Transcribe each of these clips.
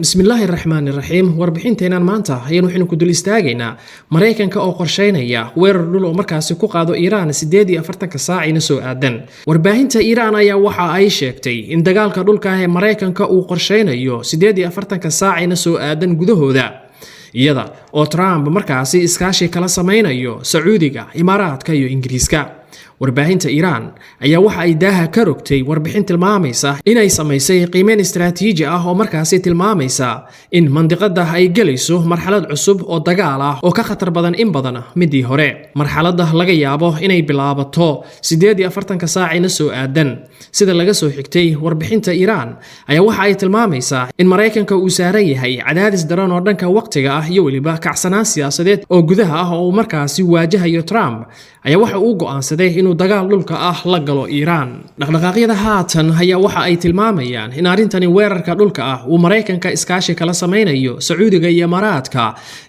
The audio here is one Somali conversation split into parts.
بسم الله الرحمن الرحيم warbixinteenan maanta ayaan waxaynu ku dul istaagaynaa Mareykanka oo qorsheynaya weerar dhul oo markaasi ku qaado Iran 48 saacina soo aadan warbaahinta Iran ayaa waxa ay sheegtay in dagaalka dhulka ee Mareykanka uu qorsheynayo 48 saacina soo aadan gudahooda iyada oo Trump markaasi iskaashi kala sameynayo Sacuudiga, Imaaraadka iyo Ingiriiska warbaahinta Iran ayaa waxa ay daaha ka rogtay warbixin tilmaamaysa inay sameysay qiimeyn istiraatiiji ah oo markaasi tilmaamaysa in mandiqada ay galayso marxalad cusub oo dagaal ah oo ka khatar badan in badan midii hore marxaladda laga yaabo inay bilaabato 48 saacina soo aadan sida laga soo xigtay warbixinta Iran ayaa waxa ay tilmaamaysaa in Mareykanka uu saaran yahay cadaadis daran oo dhanka waqtiga ah iyo waliba kacsanaan siyaasadeed oo gudaha ah oo markaasi waajahayo Trump ayaa waxa uu go'aansaday inuu dagaal dhulka ah la galo Iran dhaqdhaqaaqyada haatan ayaa waxa ay tilmaamayaan in arintani weerarka dhulka ah uu Mareykanka iskaashi kala sameynayo Sacuudiga iyo Imaaraadka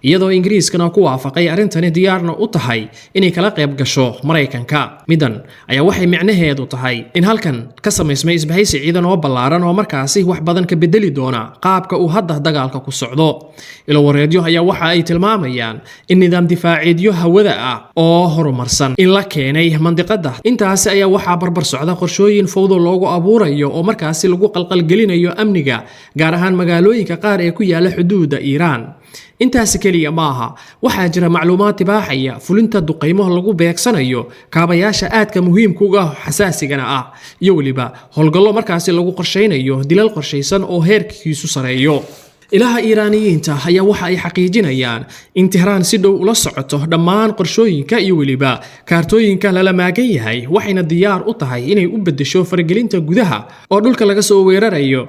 iyadoo Ingiriiskana ku waafaqay arintani diyaarna u tahay inay kala qayb gasho Mareykanka midan ayaa waxay micnaheedu tahay in halkan ka sameysmay isbahaysi ciidan oo ballaaran oo markaasi wax badan ka bedeli doona qaabka uu hadda dagaalka ku socdo ilo wareedyo ayaa waxa ay tilmaamayaan in nidaam difaaciidyo hawada ah oo horumarsan in la keenay mandiqada intaasi ayaa waxa barbar socda qorshooyin fowdo loogu abuurayo oo markaasi lagu qalqalgelinayo amniga gaar ahaan magaalooyinka qaar ee ku yaala xuduudda Iran intaasi kaliya maaha waxaa jira macluumaad tibaaxaya fulinta duqeymo lagu beegsanayo kaabayaasha aadka muhiimka ah xasaasigana ah iyo waliba howlgallo markaasi lagu qorsheynayo dilal qorsheysan oo heerkiisu sareeyo ilaha Iiraaniyiinta ayaa waxa ay xaqiijinayaan in Tehran si dhow ula socoto dhammaan qorshooyinka iyo waliba kaartooyinka la maagan yahay waxayna diyaar u tahay inay u bedesho faragelinta gudaha oo dhulka laga soo weerarayo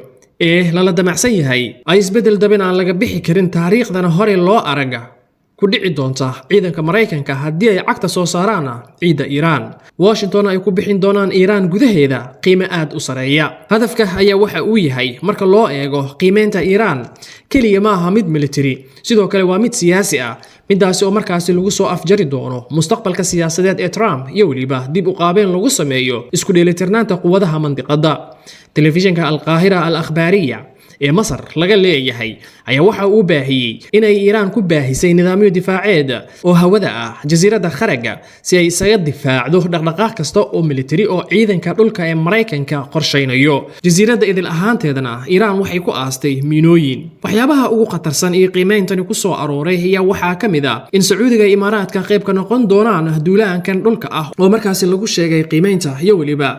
la damacsan yahay ay isbedel dabin aan laga bixi karin taariikhdana hore loo araga ku dhici doonta ciidanka Mareykanka haddii ay cagta soo saaraan ciida Iran Washington ay ku bixin doonaan Iran gudaheeda qiime aad u sareeya hadafka ayaa waxa uu yahay marka loo eego qiimeynta Iran kaliya ma aha mid military sidoo kale waa mid siyaasi ah midaasi oo markaasi lagu soo afjari doono mustaqbalka siyaasadeed ee Trump iyo waliba dib u qaabeen lagu sameeyo isku dheelitirnaanta quwadaha mandiqada telefishinka Al-Qaahira Al-Akhbaariya ee Masar laga leeyahay ayaa waxa uu baahiyay inay Iran ku baahisay nidaamyo difaaceed oo hawada ah jasiiradda Kharaga si ay isaga difaacdo dhaqdhaqaaq kasta oo military oo ciidanka dhulka ee Mareykanka qorsheynayo jasiiradda idil ahaanteedana Iran waxay ku aastay miinooyin waxyaabaha ugu khatarsan ee qiimeeyntani ku soo arooray ayaa waxa kamid ah in Sacuudiga iyo Imaaraadka qayb ka noqon doonaan duulaankan dhulka ah oo markaasi lagu sheegay qiimeynta iyo waliba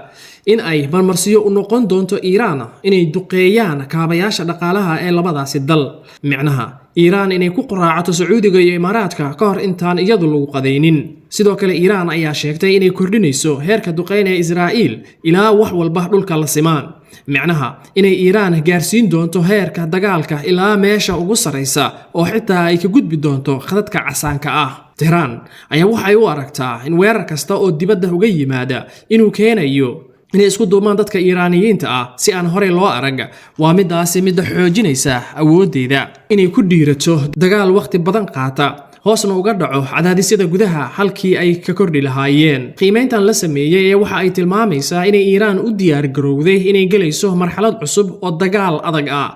in ay marmarsiyo u noqon doonto Iran inay duqeeyaan kaabayaasha dhaqaalaha ee labadaasi dal micnaha Iran inay ku qoraacato Sacuudiga iyo Imaaraadka ka hor intaan iyadu lagu qadaynin sidoo kale Iran ayaa sheegtay inay kordhinayso heerka duqeynta Israa'iil ilaa wax walba dhulka la simaan micnaha inay Iran gaarsiin doonto heerka dagaalka ilaa meesha ugu sareysa oo xitaa ay ka gudbi doonto khadadka casaanka ah Tehran ayaa waxay u aragtaa in weerar kasta oo dibadda uga yimaada inuu keenayo inay isku duumaan dadka Iiraaniyiinta ah si aan hore loo arag waa midaasi mid xoojinaysa awoodeeda inay ku dhiirato dagaal waqti badan qaata hoosna uga dhaco cadaadisyada gudaha halkii ay ka kordhi lahaayeen qiimeyntan la sameeyay waxa ay tilmaamaysaa inay Iran u diyaar garowday inay galayso marxalad cusub oo dagaal adag ah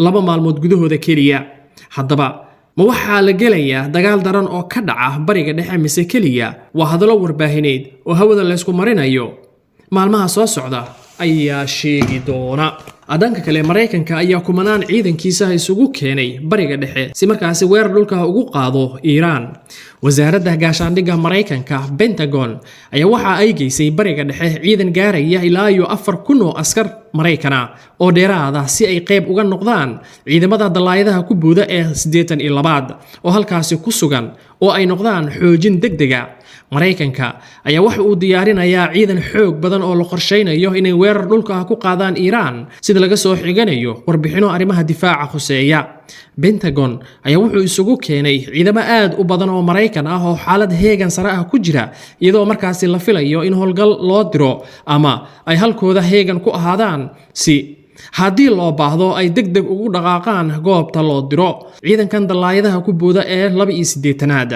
laba maalmood gudahooda kaliya haddaba ma waxaa la gelayaa dagaal daran oo ka dhaca bariga dhexe mise kaliya waa hadallo warbaahineed oo hawada la isku marinayo maalmaha soo socda ayaa sheegi doona adanka kale Mareykanka ayaa kumanaan ciidankiisa isugu keenay bariga dhexe si markaasi weerar dhulka ugu qaado Iran wasaaradda gaashaandhigga Mareykanka Pentagon ayaa waxa ay geysay bariga dhexe ciidan gaaraya ilaa 4,000 oo askar Mareykana oo dheeraada si ay qayb uga noqdaan ciidamada dalaayadaha ku buuda ee 82 oo halkaasi ku sugan oo ay noqdaan xoojin degdega Mareykanka ayaa waxa uu diyaarinayaa ciidan xoog badan oo la qorsheynayo inay weerar dhulka ku qaadaan Iran sida laga soo xiganayo warbixino arrimaha difaaca khuseeya Pentagon ayaa wuxuu isugu keenay ciidamo aad u badan oo Mareykan ah oo xaalad heegan sare ah ku jira iyadoo markaasi la filayo in howlgal loo diro ama ay halkooda heegan ku ahaadaan si haddii loo baahdo ay degdeg ugu dhaqaaqaan goobta loo diro ciidankan dalaayadaha ku booda ee 82aad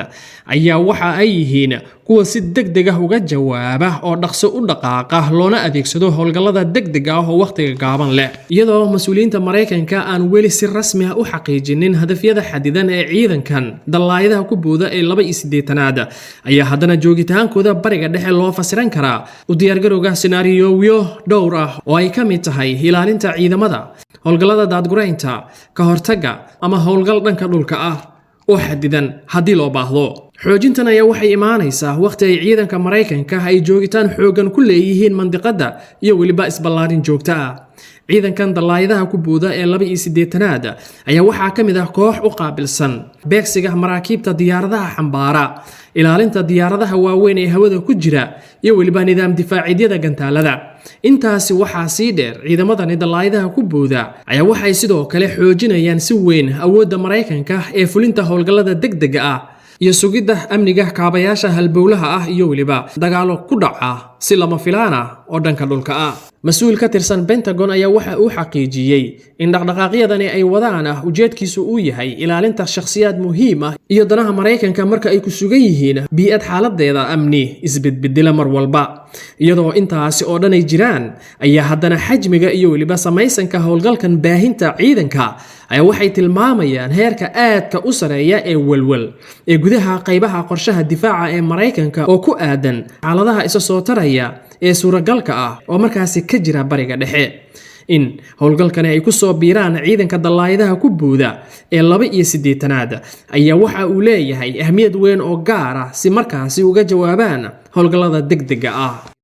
ayaa waxa ay yihiin kuwa si degdeg ah uga jawaaba oo dhaqso u dhaqaaqa loona adeegsado howlgallada degdega ah oo waqtiga gaaban leh iyadoo mas'uuliyiinta Mareykanka aan weli si rasmi ah u xaqiijinin hadafyada xadidan ee ciidankan dalaayadaha ku booda ee 28aad ayaa haddana joogitaankooda bariga dhexe loo fasiran karaa u diyaargarowga scenario dhowr ah oo ay ka mid tahay ilaalinta ciidamada howlgallada daadguraynta ka hortagga ama howlgal dhanka dhulka ah oo xadidan haddii loo baahdo xoojintan ayaa waxay imaanaysaa waqti ay ciidanka Mareykanka ay joogitaan xoogan ku leeyihiin mandiqada iyo waliba isballaarin joogto ah ciidankan dalaayadaha ku booda ee 28aad ayaa waxaa ka mid ah koox u qaabilsan beegsiga maraakiibta diyaaradaha xambaara ilaalinta diyaaradaha waaweyn ee hawada ku jira iyo waliba nidaam difaaciidyada gantaalada intaasi waxaa sii dheer ciidamadani dalaayadaha ku booda ayaa waxay sidoo kale xoojinayaan si weyn awoodda Mareykanka ee fulinta howlgallada degdega ah iyo sugidda amniga kaabayaasha halbowlaha ah iyo waliba dagaalo ku dhaca si lama filaan ah oo dhanka dhulka ah mas'uul ka tirsan Pentagon ayaa waxa uu xaqiijiyay in dhaqdhaqaaqyadani ay wadaan ujeedkiisu uu yahay ilaalinta shakhsiyaad muhiim ah iyo danaha Mareykanka marka ay ku sugan yihiin bi'ad xaaladeeda amni isbedbedela mar walba iyadoo intaasi oo dhan ay jiraan ayaa haddana xajmiga iyo waliba samaysanka howlgalkan baahinta ciidanka ayaa waxay tilmaamayaan heerka aadka u sareeya ee walwal ee gudaha qaybaha qorshaha difaaca ee Mareykanka oo ku aadan xaaladaha isa soo taraya ee suuragalka ah oo markaasi ka jira bariga dhexe in howlgalkani ay ku soo biiraan ciidanka dalaayadaha ku booda ee 28aad ayaa waxa uu leeyahay ahmiyad weyn oo gaar ah si markaasi uga jawaabaan howlgallada degdega ah